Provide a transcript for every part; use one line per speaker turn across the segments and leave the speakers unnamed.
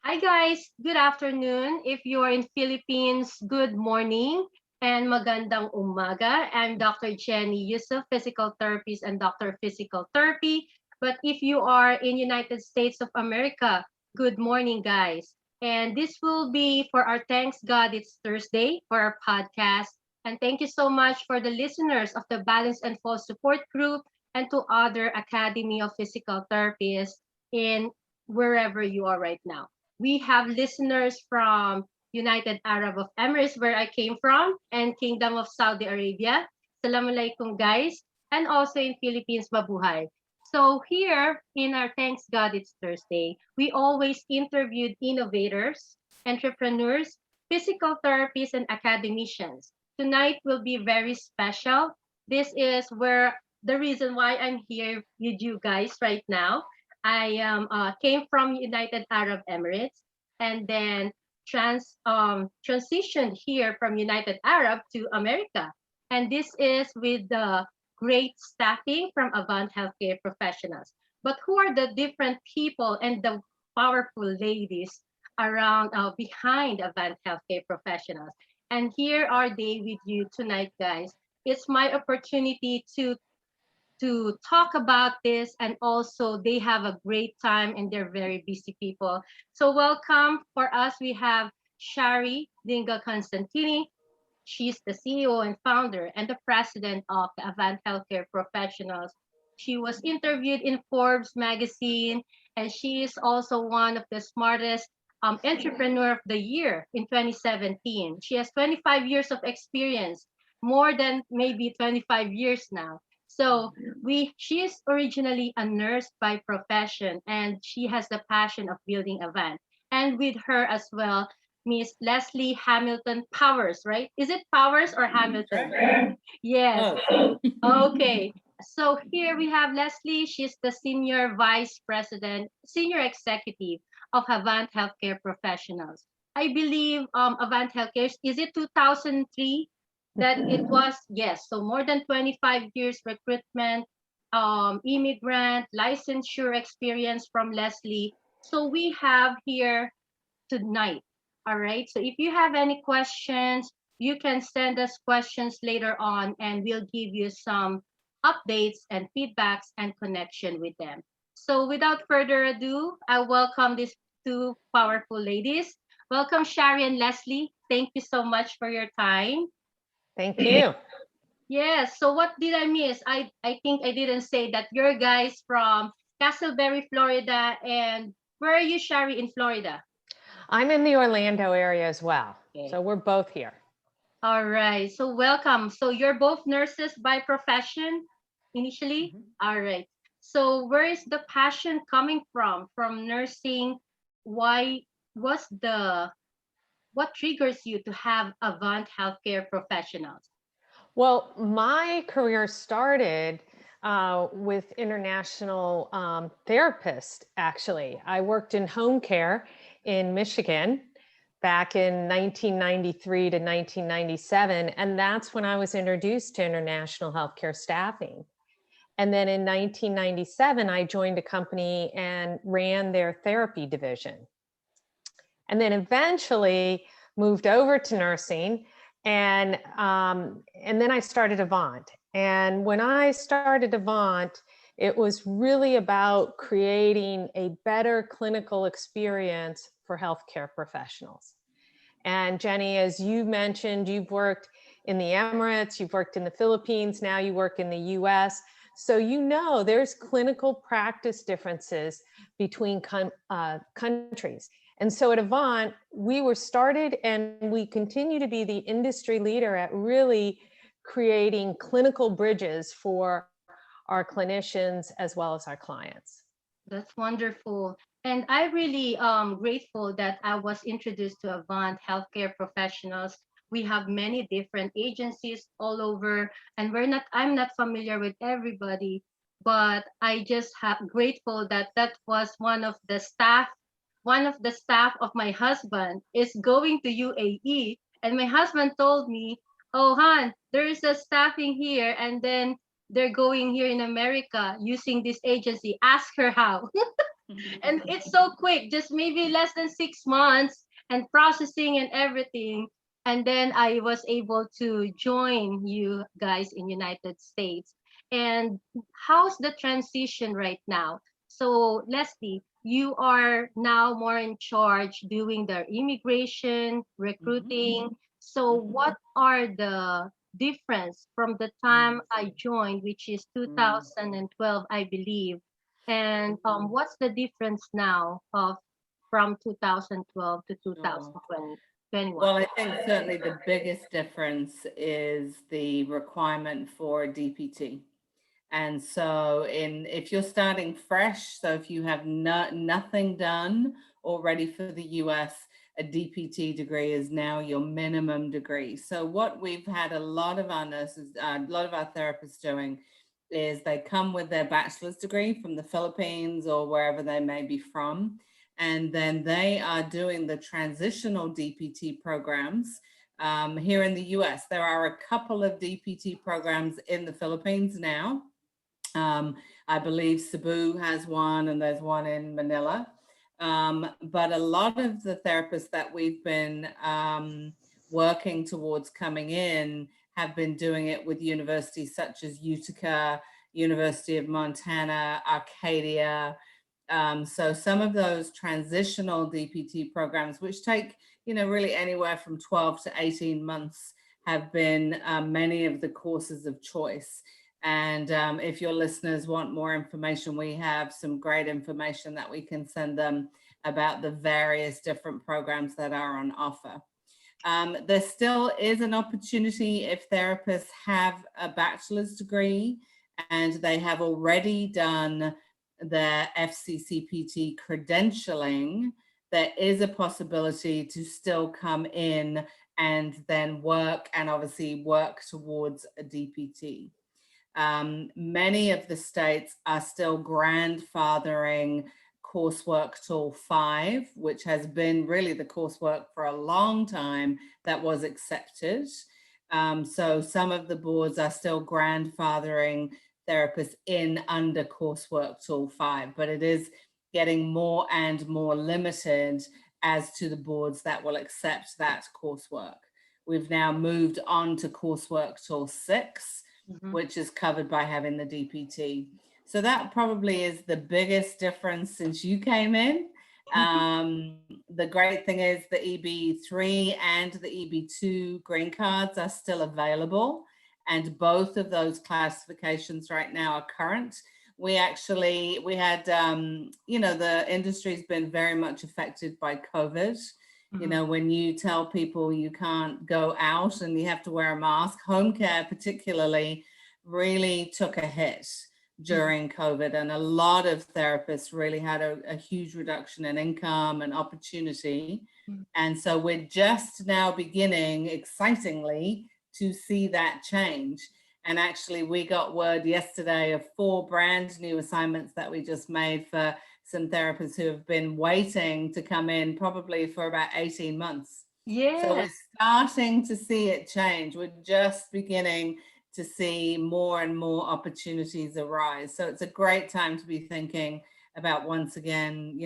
Hi guys, good afternoon. If you are in Philippines, good morning and magandang umaga. I'm Dr. Jenny Yusuf, physical therapist and doctor of physical therapy. But if you are in United States of America, good morning guys. And this will be for our Thanks God It's Thursday for our podcast. And thank you so much for the listeners of the Balance and Fall Support Group and to other Academy of Physical Therapists in wherever you are right now. We have listeners from United Arab of Emirates, where I came from, and Kingdom of Saudi Arabia. Assalamualaikum, guys. And also in Philippines, mabuhay. So here in our Thanks God It's Thursday, we always interviewed innovators, entrepreneurs, physical therapists, and academicians. Tonight will be very special. This is where the reason why I'm here with you guys right now. I came from United Arab Emirates and then transitioned here from United Arab to America. And this is with the great staffing from Avant Healthcare Professionals. But who are the different people and the powerful ladies around behind Avant Healthcare Professionals? And here are they with you tonight, guys. It's my opportunity to talk about this, and also they have a great time and they're very busy people. So welcome for us. We have Shari Constantini. She's the CEO and founder and the president of the Avant Healthcare Professionals. She was interviewed in Forbes magazine, and she is also one of the smartest entrepreneur of the year in 2017. She has 25 years of experience, more than maybe 25 years now. So she is originally a nurse by profession, and she has the passion of building Avant. And with her as well, Miss Lesley Hamilton Powers, right? Is it Powers or Hamilton? Yes. Okay. So here we have Lesley. She's the Senior Vice President, Senior Executive of Avant Healthcare Professionals. I believe Avant Healthcare, is it 2003 that it was? Yes. So more than 25 years recruitment, immigrant, licensure experience from Lesley. So we have here tonight. All right. So if you have any questions, you can send us questions later on and we'll give you some updates and feedbacks and connection with them. So without further ado, I welcome these two powerful ladies. Welcome, Shari and Lesley. Thank you so much for your time.
Thank you.
Yes. So what did I miss? I think I didn't say that you're guys from Castleberry, Florida. And where are you, Shari, in Florida?
I'm in the Orlando area as well.
Okay.
So we're both here.
All right. So welcome. So you're both nurses by profession initially? All right. So where is the passion coming from? From nursing? Why was the what triggers you to have Avant Healthcare Professionals?
Well, my career started with international therapists, actually. I worked in home care in Michigan back in 1993 to 1997. And that's when I was introduced to international healthcare staffing. And then in 1997, I joined a company and ran their therapy division. And then eventually moved over to nursing. And then I started Avant. And when I started Avant, it was really about creating a better clinical experience for healthcare professionals. And Jenny, as you mentioned, you've worked in the Emirates, you've worked in the Philippines, now you work in the US. So you know there's clinical practice differences between countries. And so at Avant, we were started and we continue to be the industry leader at really creating clinical bridges for our clinicians as well as our clients.
That's wonderful. And I really grateful that I was introduced to Avant Healthcare Professionals. We have many different agencies all over, and I'm not familiar with everybody, but I just have grateful that that was one of the staff of my husband is going to UAE, and my husband told me, "Oh, Han, there is a staffing here, and then they're going here in America using this agency. Ask her how." And it's so quick, just maybe less than 6 months and processing and everything. And then I was able to join you guys in United States. And how's the transition right now? So Lesley, you are now more in charge doing the immigration,
Mhm,
recruiting. So
mhm,
what are the difference from the time
mm,
I joined, which is
mm,
2012, I believe, and
mm.
what's the difference now of from 2012 to
Sure.
2021?
Well, I think certainly the biggest difference is the requirement for DPT. And so if you're starting fresh, so if you have nothing done already for the US, a DPT degree is now your minimum degree. So what we've had a lot of our nurses, a lot of our therapists doing is they come with their bachelor's degree from the Philippines or wherever they may be from. And then they are doing the transitional DPT programs here in the US. There are a couple of DPT programs in the Philippines now. I believe Cebu has one, and there's one in Manila. But a lot of the therapists that we've been working towards coming in have been doing it with universities such as Utica, University of Montana, Arcadia. So some of those transitional DPT programs, which take, really anywhere from 12 to 18 months, have been many of the courses of choice. And if your listeners want more information, we have some great information that we can send them about the various different programs that are on offer. There still is an opportunity if therapists have a bachelor's degree and they have already done their FCCPT credentialing, there is a possibility to still come in and then work and obviously work towards a DPT. Many of the states are still grandfathering coursework tool 5, which has been really the coursework for a long time that was accepted. So some of the boards are still grandfathering therapists in under coursework tool 5, but it is getting more and more limited as to the boards that will accept that coursework. We've now moved on to coursework tool 6,
Mhm.
which is covered by having the DPT. So that probably is the biggest difference since you came in. The great thing is the EB3 and the EB2 green cards are still available, and both of those classifications right now are current. We had, the industry's been very much affected by COVID.
Mhm.
When you tell people you can't go out and you have to wear a mask, home care particularly really took a hit
Mhm.
during COVID. And a lot of therapists really had a huge reduction in income and opportunity. And so we're just now beginning, excitingly, to see that change. And actually, we got word yesterday of 4 brand new assignments that we just made for some therapists who have been waiting to come in probably for about 18 months. So
Yes.
we're starting to see it change. We're just beginning to see more and more opportunities arise. So it's a great time to be thinking about, once again,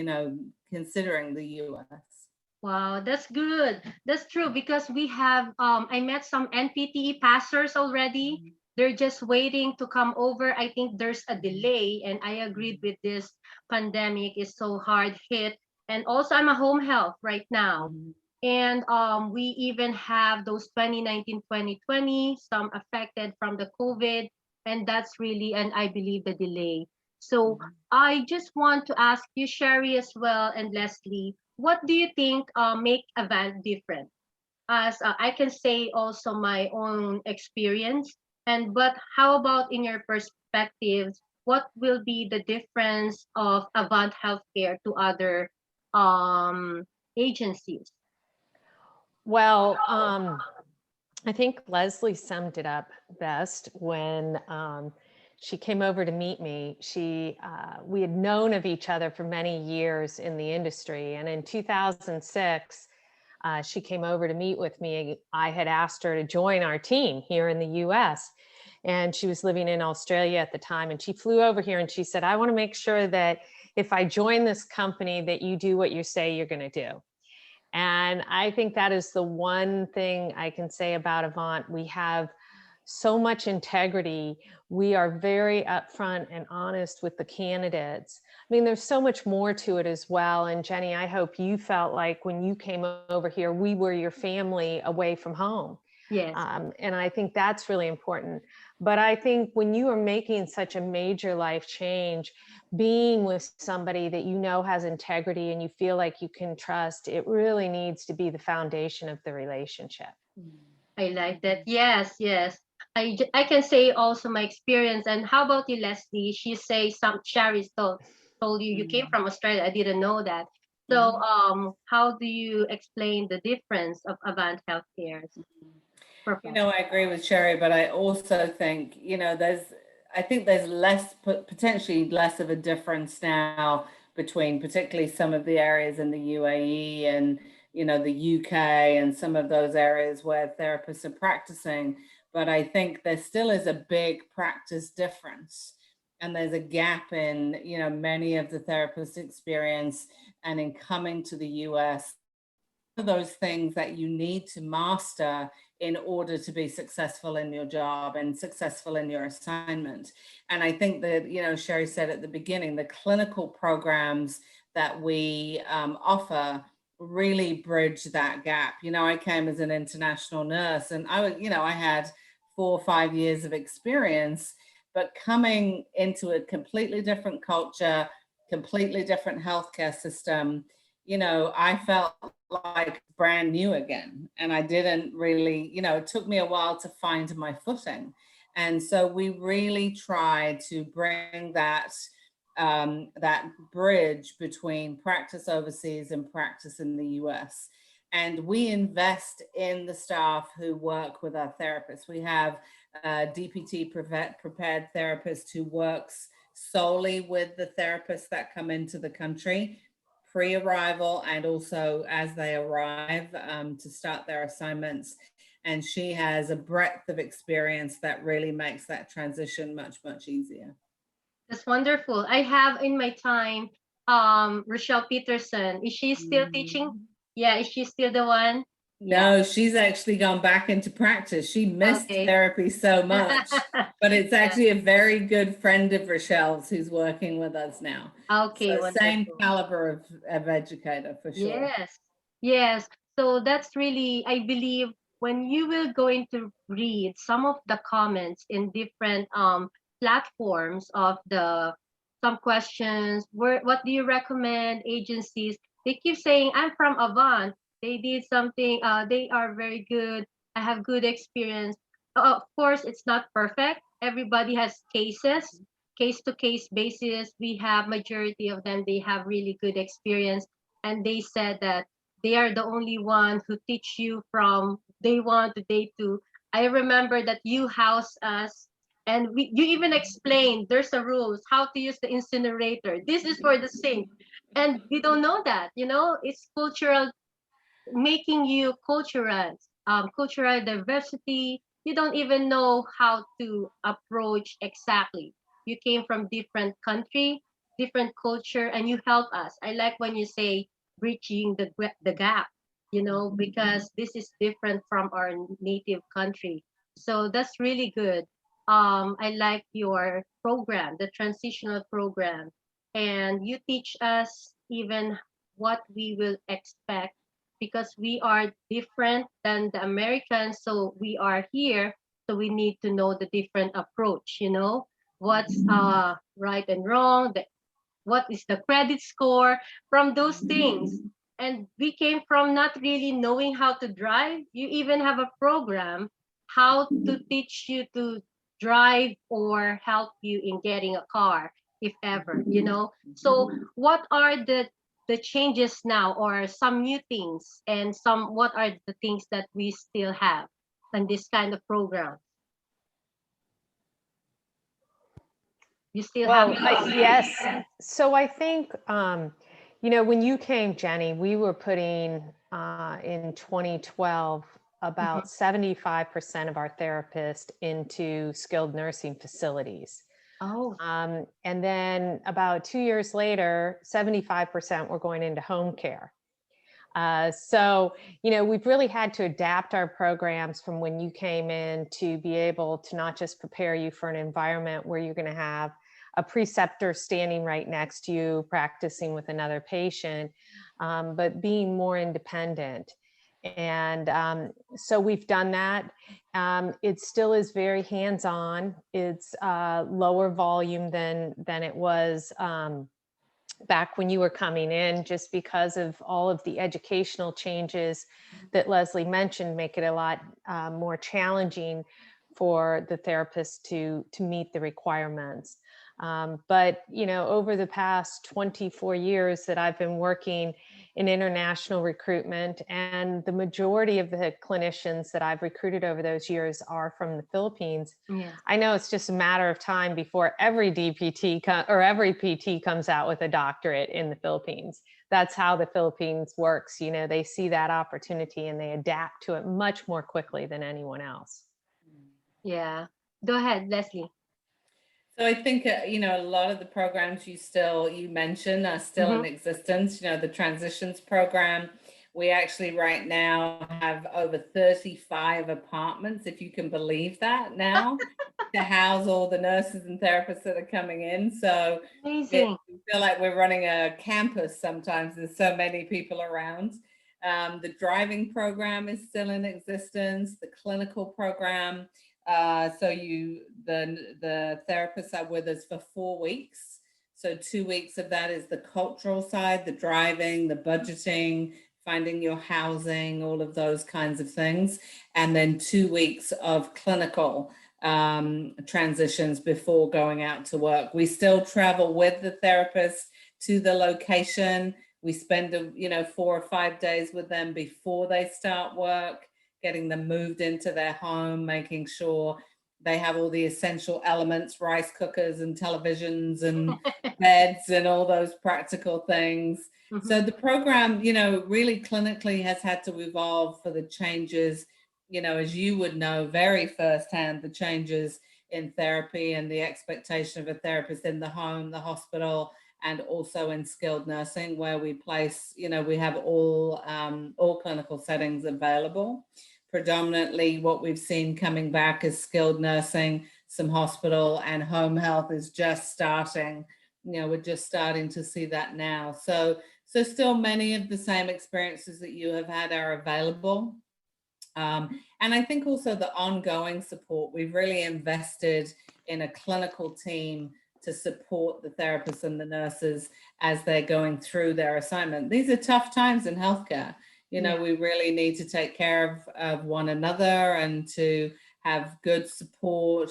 considering the US.
Wow, that's good. That's true because we have I met some NPTE passers already.
Mhm,
They're just waiting to come over. I think there's a
mhm,
delay, and I agreed
mhm,
with this pandemic is so hard hit. And also I'm a home health right now.
mhm,
And we even have those 2019, 2020, some affected from the COVID, and that's really, and I believe the delay. So
mhm.
I just want to ask you, Sherry, as well, and Lesley, what do you think make Avant different? As I can say also my own experience, and but how about in your perspectives? What will be the difference of Avant Healthcare to other agencies?
Well, I think Leslie summed it up best when she came over to meet me. We had known of each other for many years in the industry, and in 2006, she came over to meet with me. I had asked her to join our team here in the U.S., and she was living in Australia at the time. And she flew over here and she said, "I want to make sure that if I join this company, that you do what you say you're going to do. And I think that is the one thing I can say about Avant. We have so much integrity. We are very upfront and honest with the candidates. I mean, there's so much more to it as well. And Jenny, I hope you felt like when you came over here, we were your family away from home.
Yes.
And I think that's really important. But I think when you are making such a major life change, being with somebody that you know has integrity and you feel like you can trust, it really needs to be the foundation of the relationship.
I like that. Yes, yes. I can say also my experience. And how about you, Lesley? She say Shari told you came from Australia. I didn't know that. So how do you explain the difference of Avant Healthcare's
You know, I agree with Shari, but I also think, you know, I think there's potentially less of a difference now between particularly some of the areas in the UAE and, you know, the UK and some of those areas where therapists are practicing. But I think there still is a big practice difference. And there's a gap in, you know, many of the therapists' experience and in coming to the US. Those things that you need to master in order to be successful in your job and successful in your assignment. And I think that, you know, Shari said at the beginning, the clinical programs that we offer really bridge that gap. You know, I came as an international nurse and I was, you know, I had 4 or 5 years of experience, but coming into a completely different culture, completely different healthcare system, you know, I felt like brand new again. And I didn't really, you know, it took me a while to find my footing. And so we really try to bring that that bridge between practice overseas and practice in the US. And we invest in the staff who work with our therapists. We have DPT prepared therapist who works solely with the therapists that come into the country pre-arrival and also as they arrive to start their assignments. And she has a breadth of experience that really makes that transition much, much easier.
That's wonderful. I have in my time, Rochelle Peterson. Is she still teaching? Yeah, is she still the one?
No,
Yeah.
she's actually gone back into practice. She missed
Okay.
therapy so much, but it's actually a very good friend of Rochelle's who's working with us now.
Okay,
So
wonderful.
same caliber of educator for sure.
Yes, yes. So that's really, I believe, when you will going to read some of the comments in different platforms of some questions, what do you recommend agencies? They keep saying, I'm from Avant. They did something, they are very good. I have good experience. Of course, it's not perfect. Everybody has cases, case to case basis. We have majority of them, they have really good experience. And they said that they are the only one who teach you from day one to day two. I remember that you house us and you even explained there's a rules how to use the incinerator. This is for the sink. And we don't know that, you know, it's cultural, making you cultural diversity. You don't even know how to approach exactly. You came from different country, different culture, and you help us. I like when you say bridging the gap, you know, because this is different from our native country. So that's really good. I like your program, the transitional program, and you teach us even what we will expect because we are different than the Americans. So we are here. So we need to know the different approach, you know, what's right and wrong, what is the credit score from those things. And we came from not really knowing how to drive. You even have a program how to teach you to drive or help you in getting a car, if ever, you know. So what are the changes now or some new things and what are the things that we still have in this kind of program? You still have
yes. So I think, you know, when you came, Jenny, we were putting in 2012 about 75% of our therapists into skilled nursing facilities.
Oh,
And then about 2 years later, 75% were going into home care. So, we've really had to adapt our programs from when you came in to be able to not just prepare you for an environment where you're going to have a preceptor standing right next to you, practicing with another patient, but being more independent. And so we've done that. It still is very hands-on. It's lower volume than it was back when you were coming in, just because of all of the educational changes that Lesley mentioned make it a lot more challenging for the therapist to meet the requirements. But over the past 24 years that I've been working in international recruitment, and the majority of the clinicians that I've recruited over those years are from the Philippines,
yes.
I know it's just a matter of time before every DPT or every PT comes out with a doctorate in the Philippines. That's how the Philippines works. They see that opportunity and they adapt to it much more quickly than anyone else.
Yeah. Go ahead, Lesley.
So I think, a lot of the programs you mentioned are still in existence. The transitions program, we actually right now have over 35 apartments, if you can believe that now, to house all the nurses and therapists that are coming in. So
Amazing.
we feel like we're running a campus sometimes. There's so many people around. The driving program is still in existence, the clinical program. So the therapists are with us for 4 weeks. So 2 weeks of that is the cultural side, the driving, the budgeting, finding your housing, all of those kinds of things. And then 2 weeks of clinical transitions before going out to work. We still travel with the therapist to the location. We spend 4 or 5 days with them before they start work, getting them moved into their home, making sure they have all the essential elements, rice cookers and televisions and beds and all those practical things. So the program, really clinically has had to evolve for the changes, as you would know very firsthand, the changes in therapy and the expectation of a therapist in the home, the hospital, and also in skilled nursing, where we place, we have all clinical settings available. Predominantly what we've seen coming back is skilled nursing, some hospital, and home health is just starting. We're just starting to see that now. So still many of the same experiences that you have had are available. And I think also the ongoing support, we've really invested in a clinical team to support the therapists and the nurses as they're going through their assignment. These are tough times in healthcare. We really need to take care of one another and to have good support.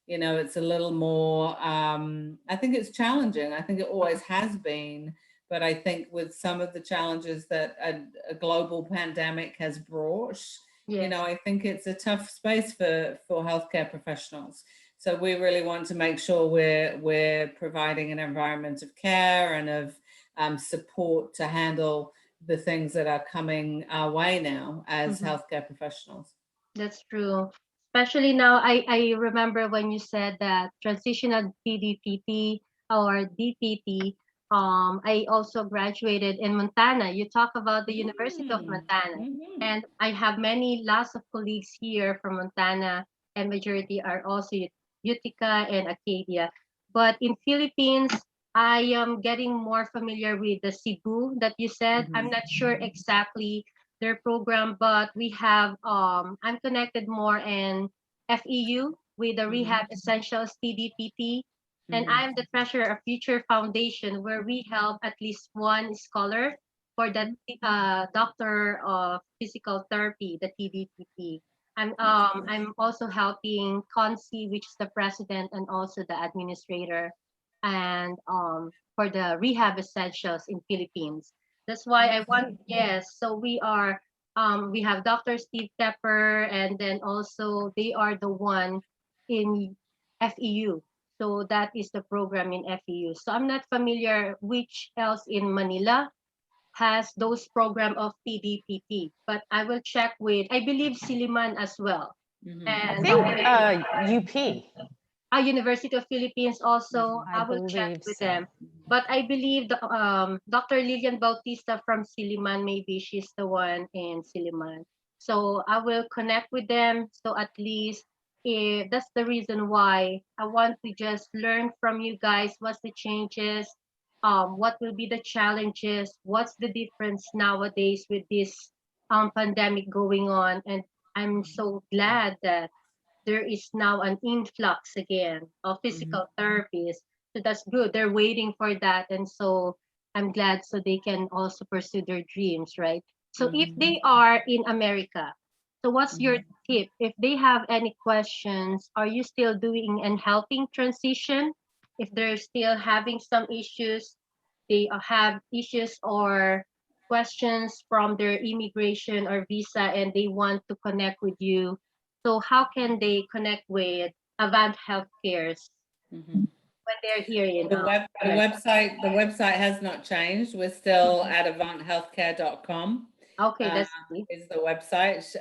It's a little more, I think it's challenging. I think it always has been, but I think with some of the challenges that a global pandemic has brought, I think it's a tough space for healthcare professionals. So we really want to make sure we're providing an environment of care and of support to handle the things that are coming our way now as healthcare professionals.
That's true. Especially now, I remember when you said that transitional PDPT or DPT. I also graduated in Montana. You talk about the University of Montana, and I have lots of colleagues here from Montana, and majority are also Utica and Acadia. But in Philippines, I am getting more familiar with the Cebu that you said. I'm not sure exactly their program, but we have I'm connected more in FEU with the Rehab Essentials TDPT, and I'm the treasurer of Future Foundation, where we help at least one scholar for the doctor of physical therapy, the TDPT. I'm also helping Consi, which is the president and also the administrator, and for the Rehab Essentials in Philippines. That's why I want, yes. So we have Dr. Steve Tepper, and then also they are the one in FEU. So that is the program in FEU. So I'm not familiar which else in Manila has those program of PDPT, but I will check with, I believe Siliman as well.
I think UP.
University of Philippines also.
Mhm.
I
I will check
believe
with
so.
them. But I believe the Dr. Lilian Bautista from Siliman, maybe she's the one in Siliman. So I will connect with them. So at least that's the reason why I want to just learn from you guys. What's the changes? What will be the challenges? What's the difference nowadays with this pandemic going on? And I'm so glad that there is now an influx again of
Mhm.
physical therapists. So that's good. They're waiting for that. And so I'm glad so they can also pursue their dreams, right? So if
Mhm.
they are in America, so what's your
Mhm.
tip? If they have any questions, are you still doing and helping transition? If they're still having some issues, they have issues or questions from their immigration or visa and they want to connect with you, so how can they connect with Avant Healthcare's
Mhm.
when they're here in
The
America?
website has not changed. We're still at avanthealthcare.com.
Okay,
Uh,
that's great.
is the website.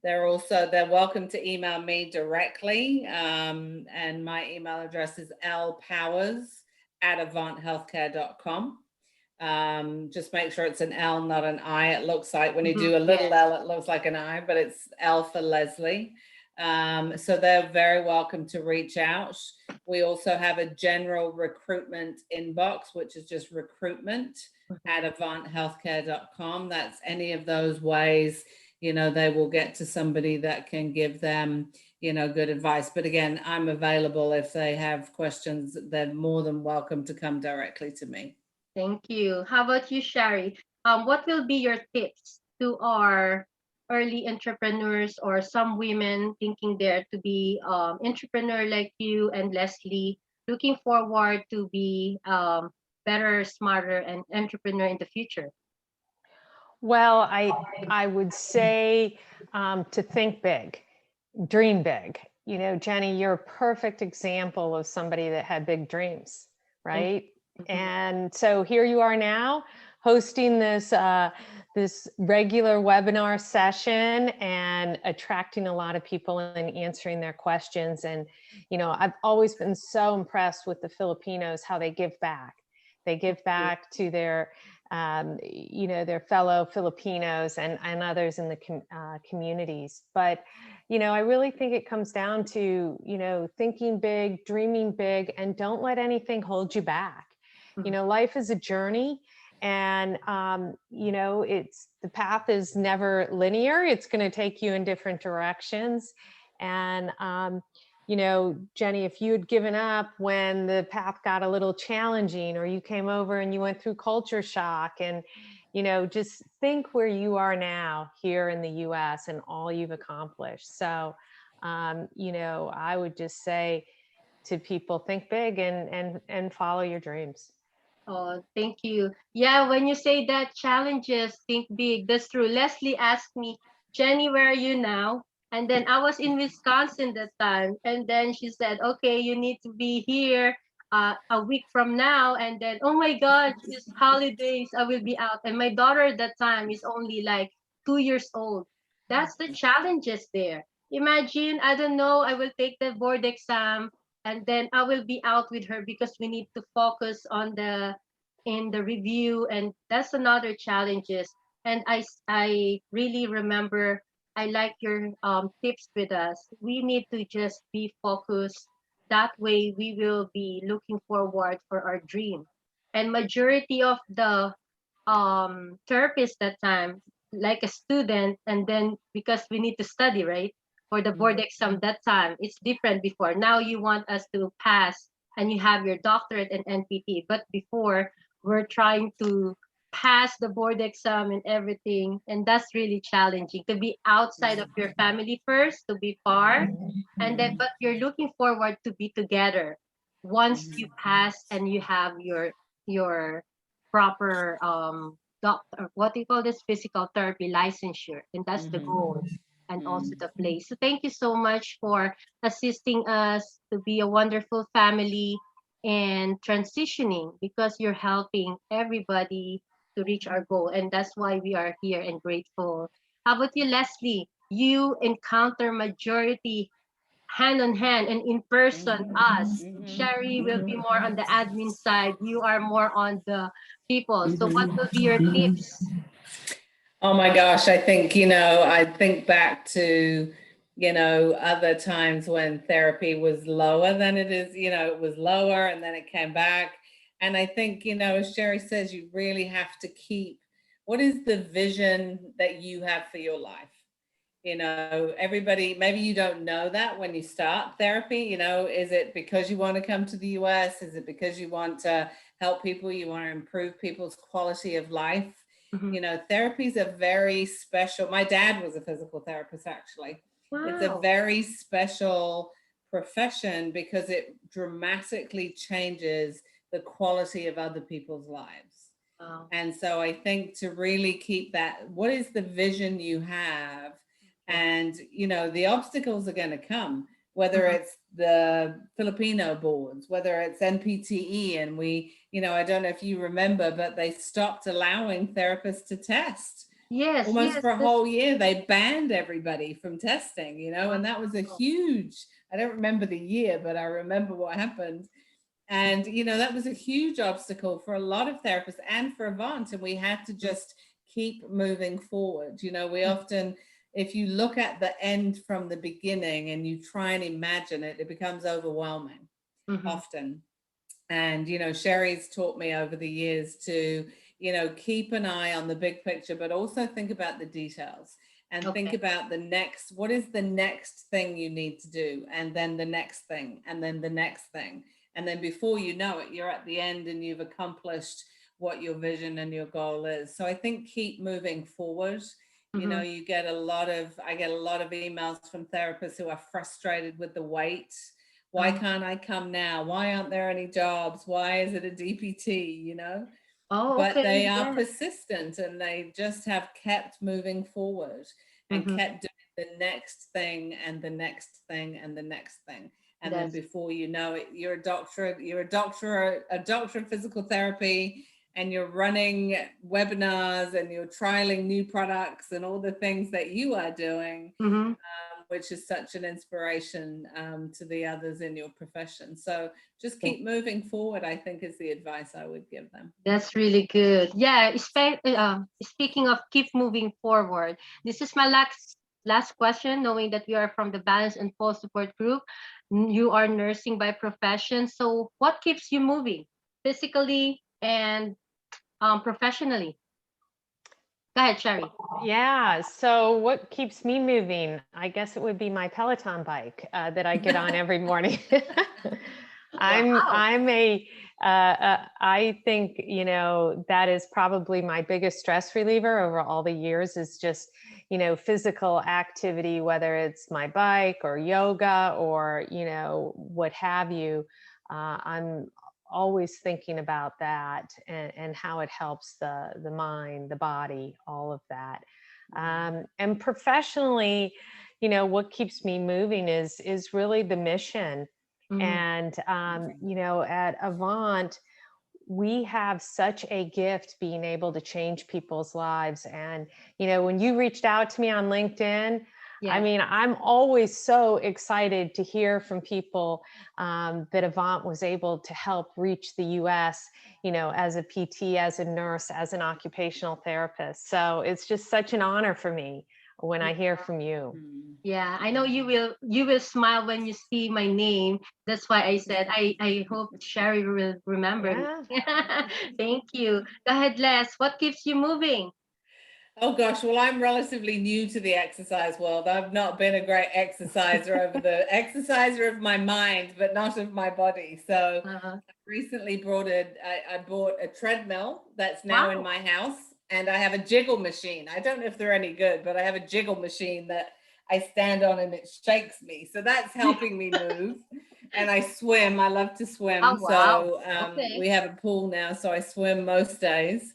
They're welcome to email me directly. And my email address is lpowers@avanthealthcare.com. Just make sure it's an L, not an I. It looks like when you do a little
Yes.
L, it looks like an I, but it's L for Lesley. So they're very welcome to reach out. We also have a general recruitment inbox, which is just recruitment at avanthealthcare.com. That's any of those ways, they will get to somebody that can give them, good advice. But again, I'm available if they have questions. They're more than welcome to come directly to me.
Thank you. How about you, Shari? What will be your tips to our early entrepreneurs or some women thinking they're to be entrepreneur like you and Lesley, looking forward to be better, smarter, and entrepreneur in the future?
Well, I would say to think big, dream big. Jenny, you're a perfect example of somebody that had big dreams,
Thank
right?
you.
And so here you are now hosting this regular webinar session and attracting a lot of people and answering their questions. And I've always been so impressed with the Filipinos, how they give back. They give back to their fellow Filipinos and others in the communities. But I really think it comes down to, thinking big, dreaming big, and don't let anything hold you back. Life is a journey, and it's the path is never linear. It's going to take you in different directions. And Jenny, if you had given up when the path got a little challenging, or you came over and you went through culture shock, and just think where you are now here in the US and all you've accomplished. So I would just say to people, think big and follow your dreams.
Oh, thank you. Yeah, when you say that challenges, think big. That's true. Lesley asked me, Jenny, where are you now? And then I was in Wisconsin that time. And then she said, okay, you need to be here a week from now. And then, oh my God, it's holidays. I will be out. And my daughter at that time is only like 2 years old. That's the challenges there. Imagine, I don't know, I will take the board exam and then I will be out with her because we need to focus on the in the review, and that's another challenges. And I really remember I like your tips with us. We need to just be focused. That way we will be looking forward for our dream. And majority of the therapist that time like a student, and then because we need to study, right, for the board exam that time. It's different before. Now you want us to pass and you have your doctorate and NPT. But before, we're trying to pass the board exam and everything. And that's really challenging to be outside of your family first, to be far. And then, but you're looking forward to be together once you pass and you have your proper doctor, what do you call this, physical therapy licensure, and that's the goal and also the place. So thank you so much for assisting us to be a wonderful family and transitioning, because you're helping everybody to reach our goal, and that's why we are here and grateful. How about you, Lesley? You encounter majority hand on hand and in person us.
Mhm.
Shari will be more on the admin side. You are more on the people. So what will be your tips?
Oh my gosh, I think, I think back to, other times when therapy was lower than it is, it was lower and then it came back. And I think, as Shari says, you really have to keep, what is the vision that you have for your life? Everybody, maybe you don't know that when you start therapy, is it because you want to come to the US? Is it because you want to help people? You want to improve people's quality of life? Therapy is a very special, my dad was a physical therapist, actually.
Wow.
It's a very special profession because it dramatically changes the quality of other people's lives.
Wow.
And so I think to really keep that, what is the vision you have? And, the obstacles are going to come, whether it's the Filipino boards, whether it's NPTE. And I don't know if you remember, but they stopped allowing therapists to test.
Yes.
Almost
yes,
for a whole year, they banned everybody from testing, and that was a huge, I don't remember the year, but I remember what happened. And, that was a huge obstacle for a lot of therapists and for Avant. And we had to just keep moving forward. We often, if you look at the end from the beginning and you try and imagine it, it becomes overwhelming often. And, Shari's taught me over the years to, keep an eye on the big picture, but also think about the details and think about what is the next thing you need to do? And then the next thing, and then the next thing. And then before you know it, you're at the end and you've accomplished what your vision and your goal is. So I think keep moving forward. I get a lot of emails from therapists who are frustrated with the wait. Why can't I come now? Why aren't there any jobs? Why is it a DPT, But they are persistent and they just have kept moving forward and kept doing the next thing and the next thing and the next thing. And then before you know it, you're a doctor of physical therapy, and you're running webinars and you're trialing new products and all the things that you are doing, which is such an inspiration to the others in your profession. So just keep moving forward, I think, is the advice I would give them.
That's really good. Yeah, speaking of keep moving forward, this is my last question, knowing that we are from the Balance and Pulse Support Group. You are nursing by profession. So what keeps you moving physically and professionally? Go ahead, Shari.
Yeah. So what keeps me moving? I guess it would be my Peloton bike that I get on every morning. I think, that is probably my biggest stress reliever over all the years is just, physical activity, whether it's my bike or yoga or, what have you. I'm always thinking about that and how it helps the mind, the body, all of that. And professionally, what keeps me moving is really the mission. And, at Avant, we have such a gift being able to change people's lives. And, when you reached out to me on LinkedIn, I mean, I'm always so excited to hear from people that Avant was able to help reach the US, as a PT, as a nurse, as an occupational therapist. So it's just such an honor for me when I hear from you.
Yeah, I know you will smile when you see my name. That's why I said I hope Shari will remember me. Thank you. Go ahead, Les. What keeps you moving?
Oh gosh, well, I'm relatively new to the exercise world. I've not been a great exerciser exerciser of my mind, but not of my body. So I recently I bought a treadmill that's now in my house, and I have a jiggle machine. I don't know if they're any good, but I have a jiggle machine that I stand on and it shakes me. So that's helping me move. And I swim. I love to swim.
Oh, wow.
So we have a pool now, so I swim most days.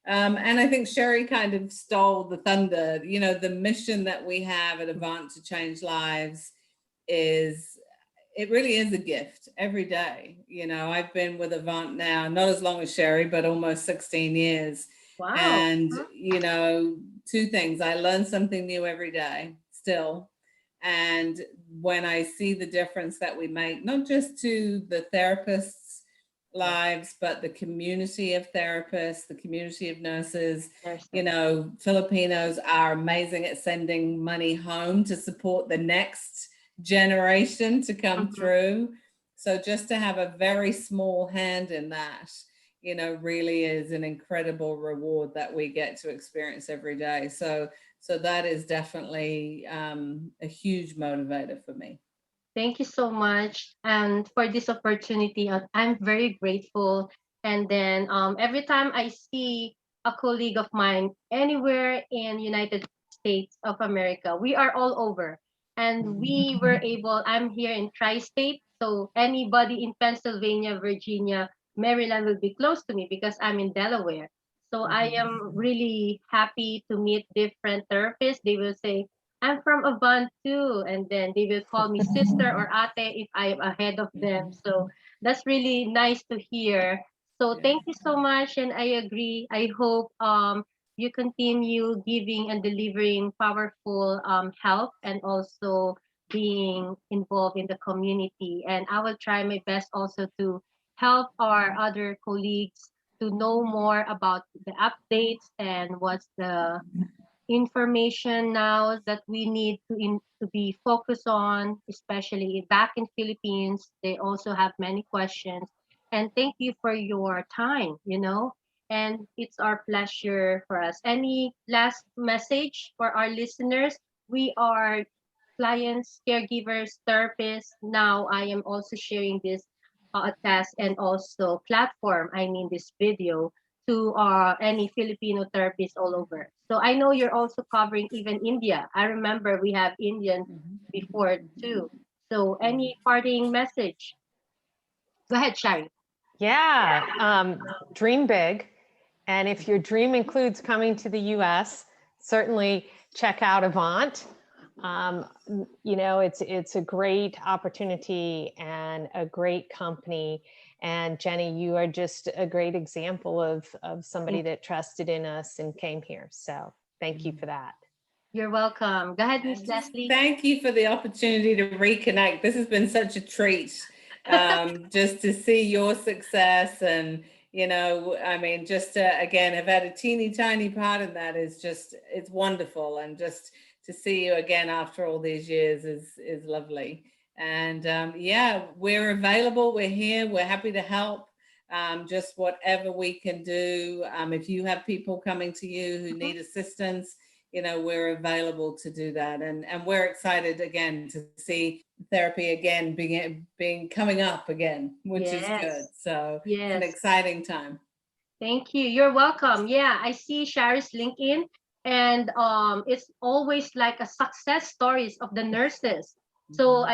And I think Shari kind of stole the thunder. The mission that we have at Avant to change lives it really is a gift every day. I've been with Avant now, not as long as Shari, but almost 16 years.
Wow.
And, two things. I learn something new every day still. And when I see the difference that we make, not just to the therapists' lives, but the community of therapists, the community of nurses. You know, Filipinos are amazing at sending money home to support the next generation to come through. So just to have a very small hand in that, you know, really is an incredible reward that we get to experience every day. So that is definitely a huge motivator for me.
Thank you so much, and for this opportunity. I'm very grateful. And then every time I see a colleague of mine anywhere in United States of America, we are all over, and we were able. I'm here in tri-state, so anybody in Pennsylvania, Virginia, Maryland will be close to me because I'm in Delaware. So I am really happy to meet different therapists. They will say, I'm from Avant too. And then they will call me sister or ate if I am ahead of them. So that's really nice to hear. So thank you so much. And I agree. I hope you continue giving and delivering powerful help, and also being involved in the community. And I will try my best also to help our other colleagues to know more about the updates and what's the information now that we need to be focused on, especially back in Philippines. They also have many questions. And thank you for your time, and it's our pleasure for us. Any last message for our listeners? We are clients, caregivers, therapists. Now I am also sharing this task and also platform, I mean this video, to any Filipino therapists all over. So I know you're also covering even India. I remember we have Indian before too. So any parting message? Go ahead, Shari.
Yeah, dream big. And if your dream includes coming to the US, certainly check out Avant. It's a great opportunity and a great company. And Jenny, you are just a great example of somebody that trusted in us and came here. So thank you for that.
You're welcome. Go ahead, Miss Lesley.
Thank you for the opportunity to reconnect. This has been such a treat, just to see your success. And, just to, again, have had a teeny tiny part in that it's wonderful. And just to see you again after all these years is lovely. And we're available. We're here. We're happy to help. Just whatever we can do. If you have people coming to you who need assistance, we're available to do that. And we're excited again to see therapy again being coming up again, which is good. So it's an exciting time.
Thank you. You're welcome. Yeah, I see Shari's LinkedIn, and it's always like a success stories of the nurses. So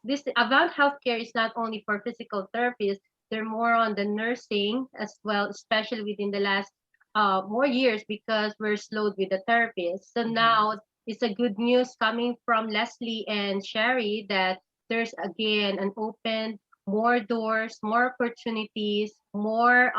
this Avant Healthcare is not only for physical therapists, they're more on the nursing as well, especially within the last more years, because we're slowed with the therapists. So now it's a good news coming from Lesley and Shari that there's again an open, more doors, more opportunities, more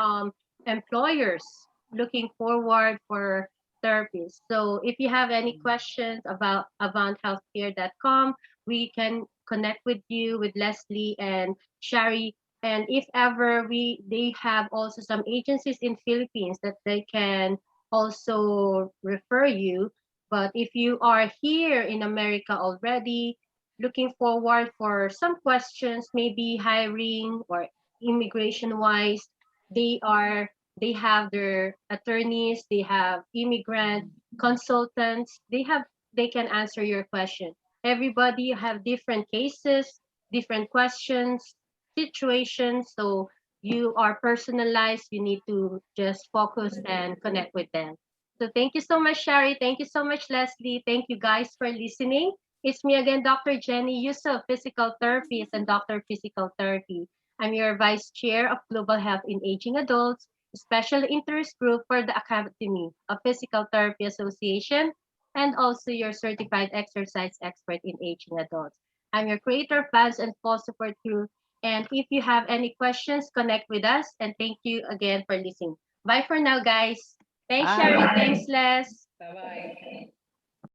employers looking forward for therapists. So if you have any questions about AvantHealthcare.com, we can connect with you, with Lesley and Shari. And if ever they have also some agencies in Philippines that they can also refer you. But if you are here in America already, looking forward for some questions, maybe hiring or immigration wise, they have their attorneys, they have immigrant consultants, they can answer your question. Everybody have different cases, different questions, situations. So you are personalized. You need to just focus and connect with them. So thank you so much, Shari. Thank you so much, Lesley. Thank you guys for listening. It's me again, Dr. Jenny Yusuf, Physical Therapist and Dr. Physical Therapy. I'm your Vice Chair of Global Health in Aging Adults, Special Interest Group for the Academy of Physical Therapy Association, and also your Certified Exercise Expert in Aging Adults. I'm your Creator, Fans, and Full Support Group. And if you have any questions, connect with us. And thank you again for listening. Bye for now, guys. Thanks, Shari. Thanks, Les.
Bye-bye.